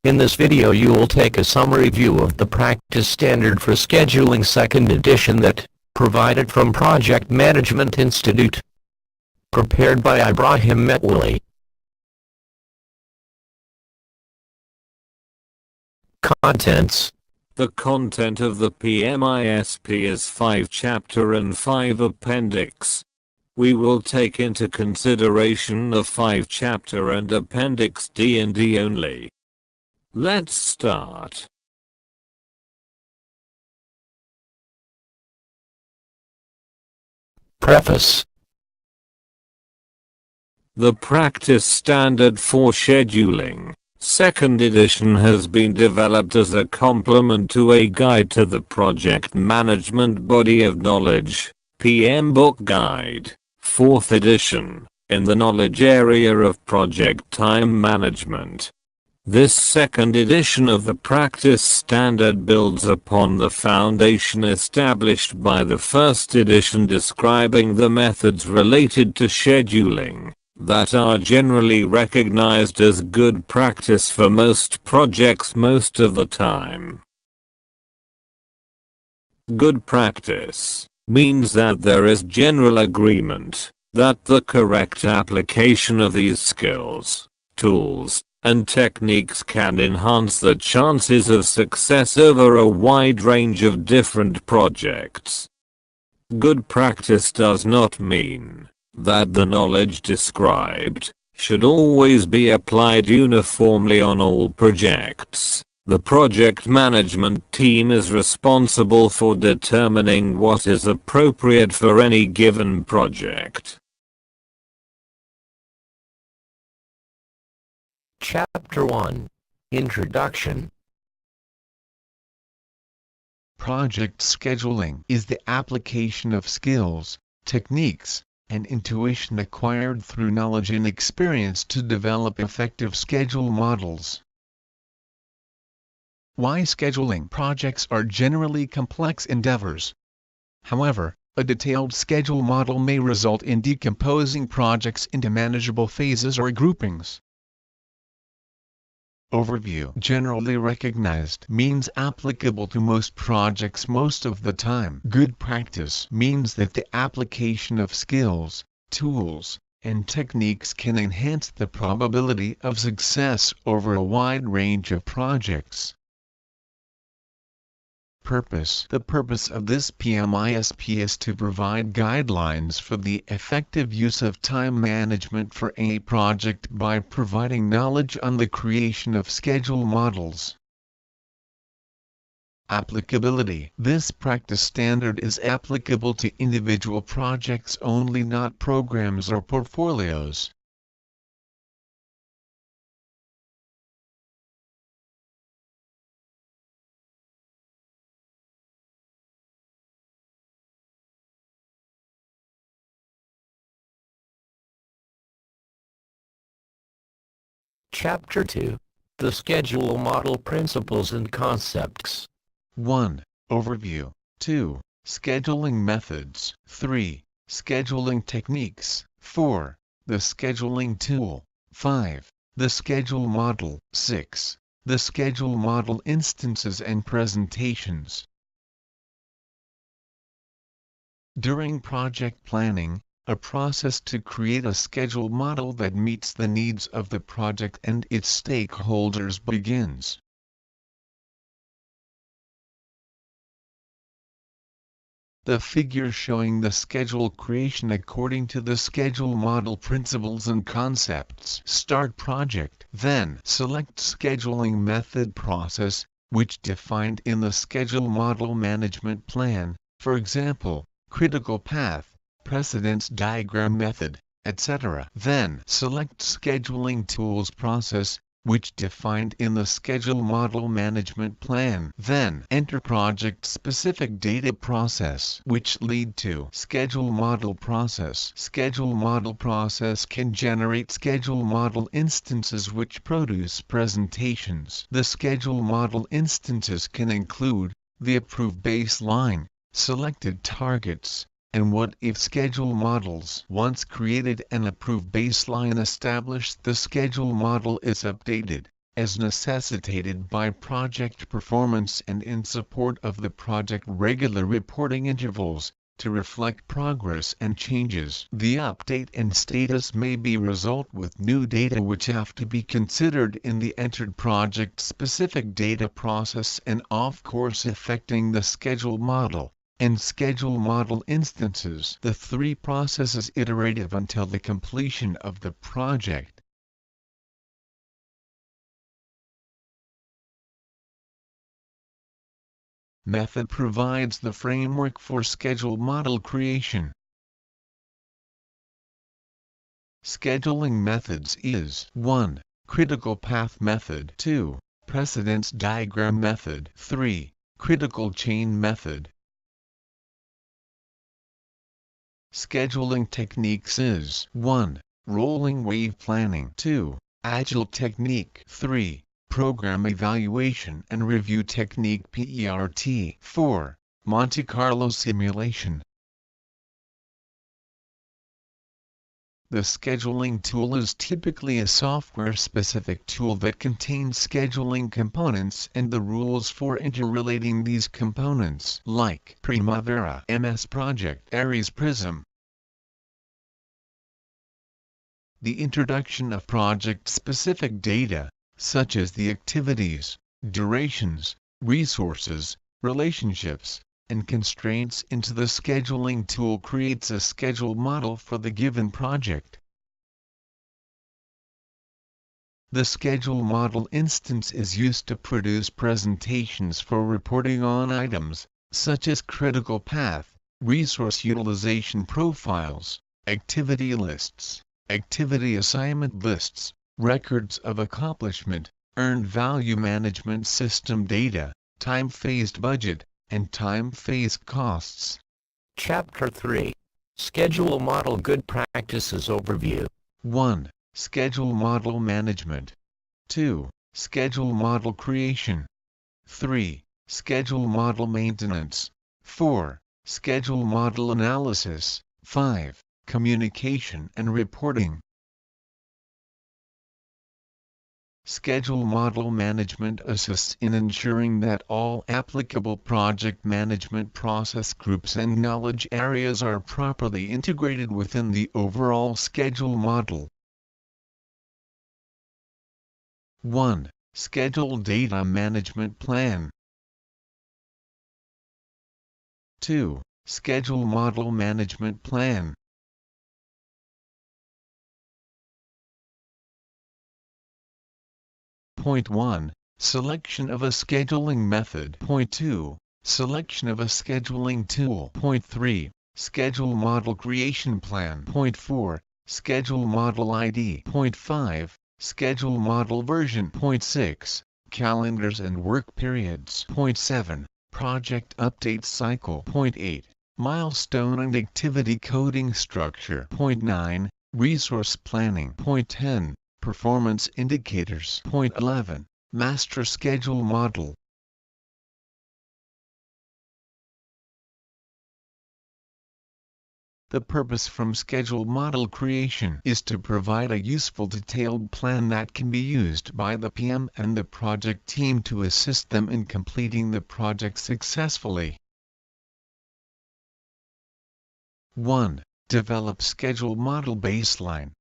In this video you will take a summary view of the practice standard for scheduling 2nd edition that, provided from Project Management Institute. Prepared by Ibrahim Metwali. Contents. The content of the PMI-sp is 5 chapter and 5 appendix. We will take into consideration the 5 chapter and appendix D and D only. Let's start. Preface. The practice standard for scheduling, 2nd edition, has been developed as a complement to a guide to the project management body of knowledge, PM Book Guide, 4th edition, in the knowledge area of project time management. This 2nd edition of the practice standard builds upon the foundation established by the 1st edition, describing the methods related to scheduling that are generally recognized as good practice for most projects most of the time. Good practice means that there is general agreement that the correct application of these skills, tools, and techniques can enhance the chances of success over a wide range of different projects. Good practice does not mean that the knowledge described should always be applied uniformly on all projects. The project management team is responsible for determining what is appropriate for any given project. Chapter 1. Introduction. Project scheduling is the application of skills, techniques, and intuition acquired through knowledge and experience to develop effective schedule models. Why scheduling projects are generally complex endeavors. However, a detailed schedule model may result in decomposing projects into manageable phases or groupings. Overview. Generally recognized means applicable to most projects most of the time. Good practice means that the application of skills, tools, and techniques can enhance the probability of success over a wide range of projects. Purpose. The purpose of this PMI-sp is to provide guidelines for the effective use of time management for a project by providing knowledge on the creation of schedule models. Applicability. This practice standard is applicable to individual projects only, not programs or portfolios. Chapter 2. The Schedule Model Principles and Concepts. 1. Overview. 2. Scheduling methods. 3. Scheduling techniques. 4. The scheduling tool. 5. The schedule model. 6. The schedule model instances and presentations. During project planning, a process to create a schedule model that meets the needs of the project and its stakeholders begins. The figure showing the schedule creation according to the schedule model principles and concepts. Start project. Then select scheduling method process, which defined in the schedule model management plan, for example, critical path, precedence diagram method, etc. Then select scheduling tools process, which defined in the schedule model management plan. Then enter project specific data process, which lead to schedule model process. Schedule model process can generate schedule model instances which produce presentations. The schedule model instances can include the approved baseline, selected targets, and what-if schedule models. Once created and approved baseline established, the schedule model is updated. as necessitated by project performance and in support of the project regular reporting intervals, to reflect progress and changes. The update and status may be result with new data which have to be considered in the entered project-specific data process and of course affecting the schedule model and schedule model instances. The three processes iterative until the completion of the project. Method provides the framework for schedule model creation. Scheduling methods is 1. Critical path method, 2. Precedence diagram method, 3. Critical chain method. Scheduling techniques is 1. Rolling wave planning, 2. Agile technique, 3. Program evaluation and review technique PERT, 4. Monte Carlo simulation. The scheduling tool is typically a software-specific tool that contains scheduling components and the rules for interrelating these components, like Primavera, MS Project, Aries Prism. The introduction of project-specific data, such as the activities, durations, resources, relationships, and constraints into the scheduling tool creates a schedule model for the given project. The schedule model instance is used to produce presentations for reporting on items, such as critical path, resource utilization profiles, activity lists, activity assignment lists, records of accomplishment, earned value management system data, time-phased budget, and time-phased costs. Chapter 3. Schedule Model Good Practices Overview. 1. Schedule Model Management. 2. Schedule Model Creation. 3. Schedule Model Maintenance. 4. Schedule Model Analysis. 5. Communication and Reporting. Schedule model management assists in ensuring that all applicable project management process groups and knowledge areas are properly integrated within the overall schedule model. 1. Schedule Data Management Plan. 2. Schedule Model Management Plan. Point 1. Selection of a scheduling method. Point 2. Selection of a scheduling tool. Point 3. Schedule model creation plan. Point 4. Schedule model ID. Point 5. Schedule model version. Point 6. Calendars and work periods. Point 7. Project update cycle. Point 8. Milestone and activity coding structure. Point 9. Resource planning. Point 10. Performance indicators. Point 11. Master schedule model. The purpose from schedule model creation is to provide a useful detailed plan that can be used by the PM and the project team to assist them in completing the project successfully. 1. Develop schedule model baseline.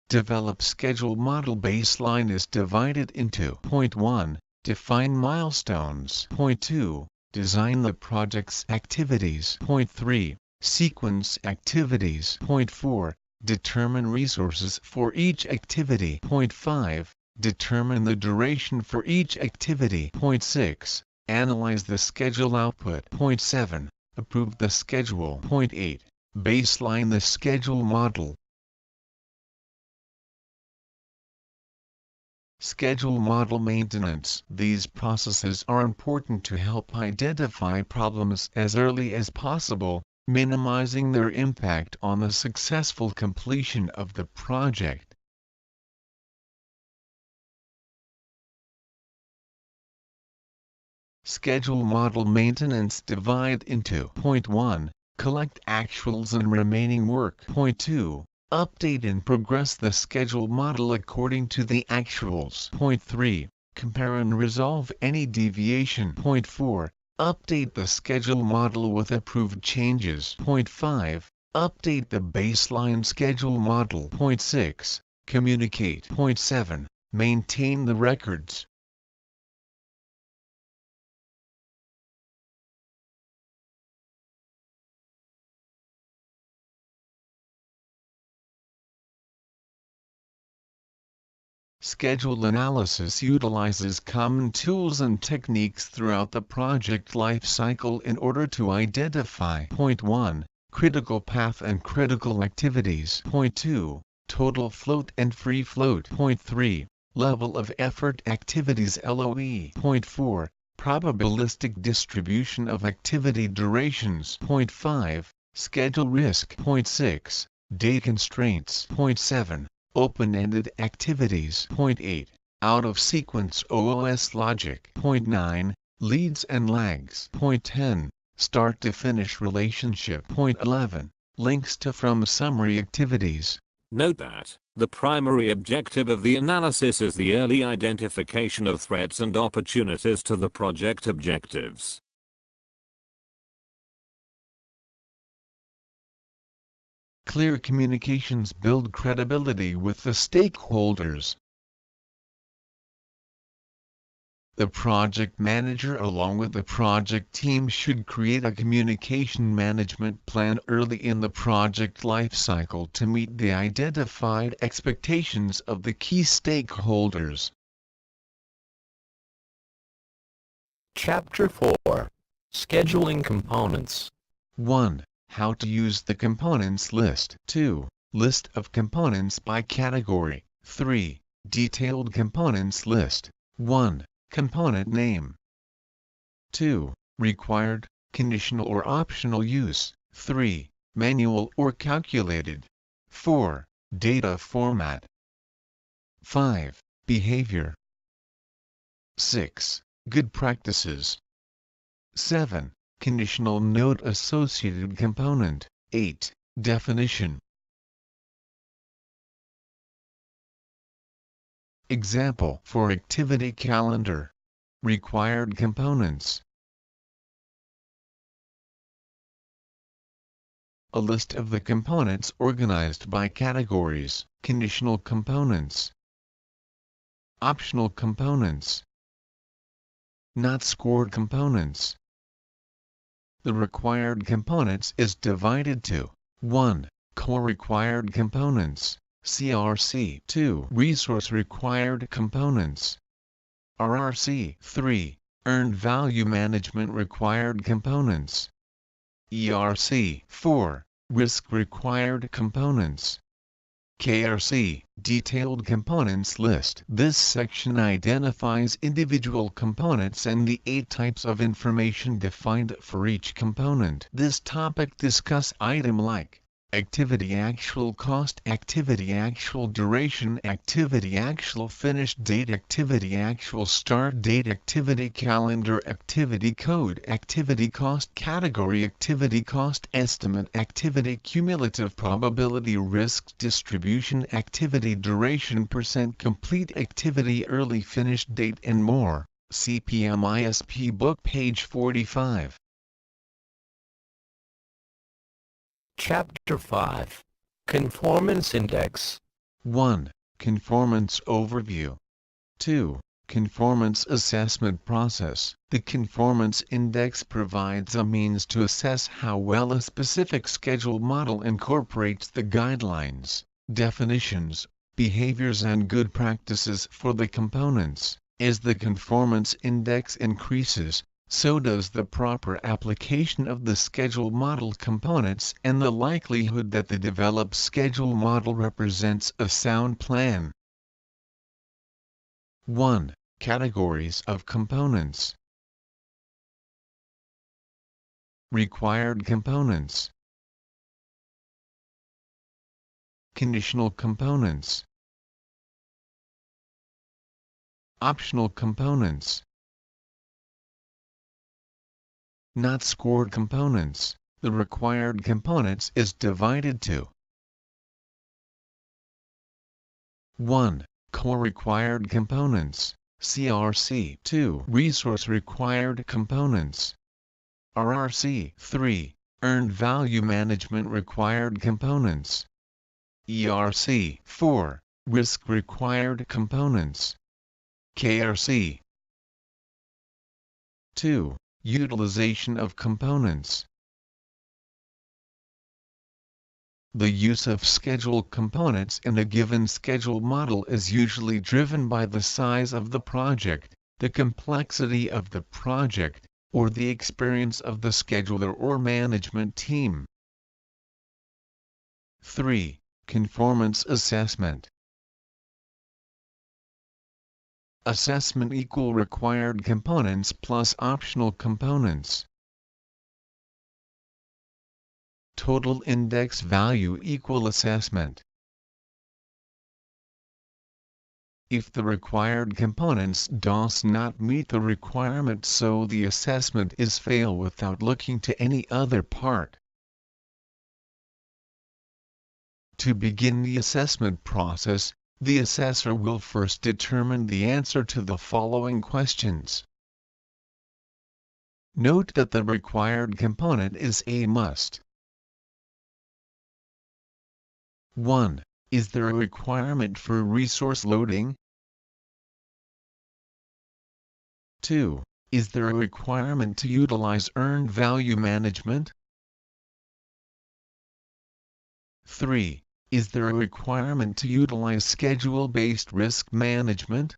Develop schedule model baseline is divided into Point 1. Define milestones. Point 2. Design the project's activities. Point 3. Sequence activities. Point 4. Determine resources for each activity. Point 5. Determine the duration for each activity. Point 6. Analyze the schedule output. Point 7. Approve the schedule. Point 8. Baseline the schedule model. Schedule model maintenance. These processes are important to help identify problems as early as possible, minimizing their impact on the successful completion of the project. Schedule model maintenance divide into Point 1. Collect actuals and remaining work. Point 2. Update and progress the schedule model according to the actuals. Point 3. Compare and resolve any deviation. Point 4. Update the schedule model with approved changes. Point 5. Update the baseline schedule model. Point 6. Communicate. Point 7. Maintain the records. Schedule analysis utilizes common tools and techniques throughout the project life cycle in order to identify. Point 1. Critical path and critical activities. Point 2. Total float and free float. Point 3. Level of effort activities LOE. Point 4. Probabilistic distribution of activity durations. Point 5. Schedule risk. Point 6. Date constraints. Point 7. Open-ended activities. Point 8. Out-of-sequence OOS logic. Point 9. Leads and lags. Point 10. Start-to-finish relationship. Point 11. Links to from summary activities. Note that the primary objective of the analysis is the early identification of threats and opportunities to the project objectives. Clear communications build credibility with the stakeholders. The project manager along with the project team should create a communication management plan early in the project lifecycle to meet the identified expectations of the key stakeholders. Chapter 4. Scheduling Components. 1. How to use the components list. 2. List of components by category. 3. Detailed components list. 1. Component name. 2. Required, conditional or optional use. 3. Manual or calculated. 4. Data format. 5. Behavior. 6. Good practices. 7. Conditional note associated component. 8. Definition. Example for activity calendar. Required components. A list of the components organized by categories. Conditional components. Optional components. Not scored components. The required components is divided to 1. Core required components, CRC. 2. Resource required components, RRC. 3. Earned value management required components, ERC. 4. Risk required components, KRC. Detailed components list. This section identifies individual components and the 8 types of information defined for each component. This topic discuss item like activity actual cost, activity actual duration, activity actual finish date, activity actual start date, activity calendar, activity code, activity cost category, activity cost estimate, activity cumulative probability, risk distribution, activity duration, percent complete, activity early finish date and more. See PMI-sp book page 45. Chapter 5. Conformance Index. 1. Conformance overview. 2. Conformance assessment process. The conformance index provides a means to assess how well a specific schedule model incorporates the guidelines, definitions, behaviors and good practices for the components. As the conformance index increases, so does the proper application of the schedule model components and the likelihood that the developed schedule model represents a sound plan. 1. Categories of components. Required components. Conditional components. Optional components. Not scored components. The required components is divided to 1. Core required components, CRC. 2. Resource required components, RRC. 3. Earned value management required components, ERC. 4. Risk required components, KRC. 2. Utilization of components. The use of schedule components in a given schedule model is usually driven by the size of the project, the complexity of the project, or the experience of the scheduler or management team. 3. Conformance assessment. Assessment equal required components plus optional components. Total index value equal assessment. If the required components does not meet the requirement, so the assessment is fail without looking to any other part. To begin the assessment process, the assessor will first determine the answer to the following questions. Note that the required component is a must. 1. Is there a requirement for resource loading? 2. Is there a requirement to utilize earned value management? 3. Is there a requirement to utilize schedule-based risk management?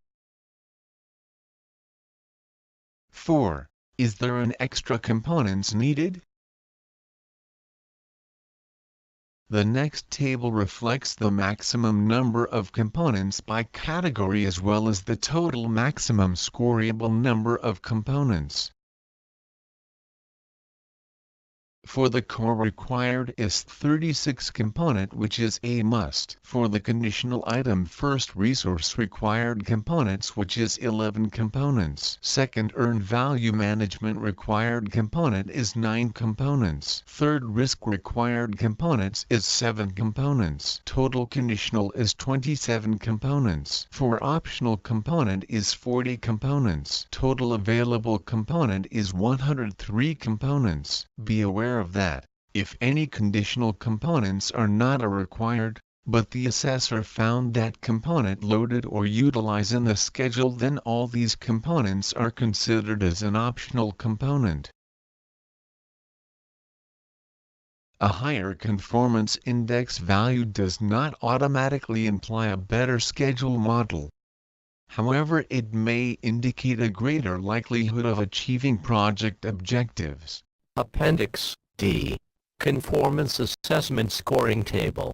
4. Is there an extra components needed? The next table reflects the maximum number of components by category as well as the total maximum scoreable number of components. For the core required is 36 component, which is a must. For the conditional item first resource required components, which is 11 components. Second earned value management required component is 9 components. Third risk required components is 7 components. Total conditional is 27 components. For optional component is 40 components. Total available component is 103 components. Be aware of that, if any conditional components are not required, but the assessor found that component loaded or utilized in the schedule, then all these components are considered as an optional component. A higher conformance index value does not automatically imply a better schedule model. However, it may indicate a greater likelihood of achieving project objectives. Appendix D. Conformance Assessment Scoring Table.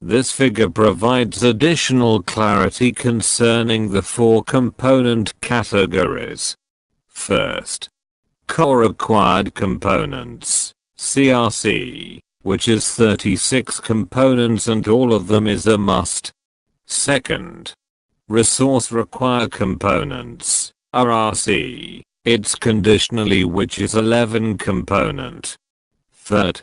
This figure provides additional clarity concerning the 4 component categories. First, core required components, CRC, which is 36 components and all of them is a must. Second, resource required components, RRC, it's conditionally, which is 11 component. Third,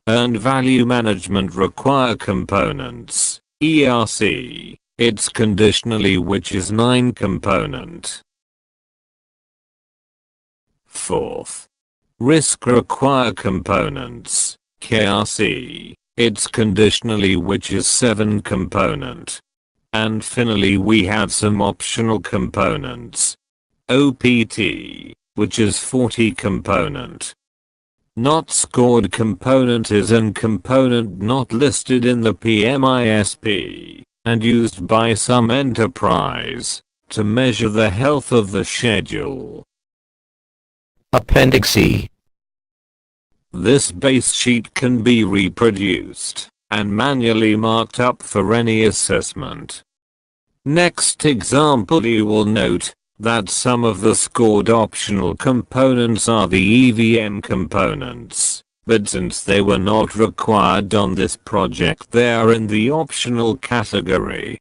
earned value management required components, ERC, it's conditionally, which is 9 component. Fourth, risk required components, KRC, it's conditionally, which is 7 component. And finally we have some optional components, OPT, which is 40 component. Not scored component is an component not listed in the PMI-sp, and used by some enterprise, to measure the health of the schedule. Appendix E. This base sheet can be reproduced, and manually marked up for any assessment. Next example, you will note that some of the scored optional components are the EVM components, but since they were not required on this project, they are in the optional category.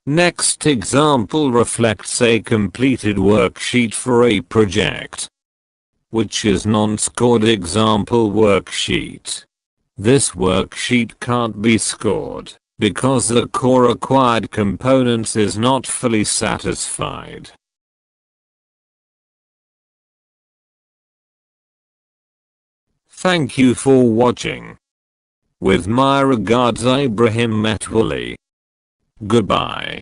Next example reflects a completed worksheet for a project, which is non-scored example worksheet. This worksheet can't be scored because the core required components is not fully satisfied. Thank you for watching. With my regards, Ibrahim Metwali. Goodbye.